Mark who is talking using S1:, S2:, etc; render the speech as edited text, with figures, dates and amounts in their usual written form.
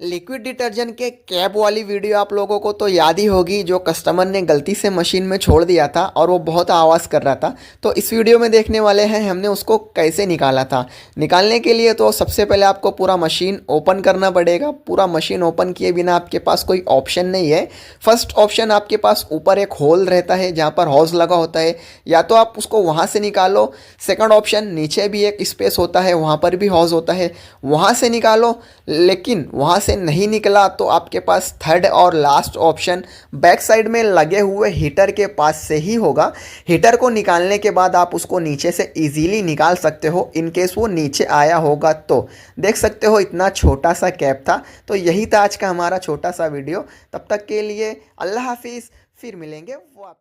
S1: Liquid detergent के cap वाली video आप लोगों को तो याद ही होगी, जो कस्टमर ने गलती से मशीन में छोड़ दिया था और वो बहुत आवाज़ कर रहा था। तो इस वीडियो में देखने वाले हैं हमने उसको कैसे निकाला था। निकालने के लिए तो सबसे पहले आपको पूरा मशीन ओपन करना पड़ेगा। पूरा मशीन ओपन किए बिना आपके पास कोई ऑप्शन नहीं है। फर्स्ट ऑप्शन आपके पास ऊपर एक होल रहता है जहाँ पर हॉज लगा होता है, या तो आप उसको वहाँ से निकालो। सेकंड ऑप्शन नीचे भी एक स्पेस होता है, वहाँ पर भी हॉज होता है, वहाँ से निकालो। लेकिन वहाँ से नहीं निकला तो आपके पास थर्ड और लास्ट ऑप्शन बैक साइड में लगे हुए हीटर के पास से ही होगा। हीटर को निकालने के बाद आप उसको नीचे से इजीली निकाल सकते हो, इनकेस वो नीचे आया होगा तो। देख सकते हो इतना छोटा सा कैप था। तो यही था आज का हमारा छोटा सा वीडियो। तब तक के लिए अल्लाह हाफिज़, फिर मिलेंगे वो आप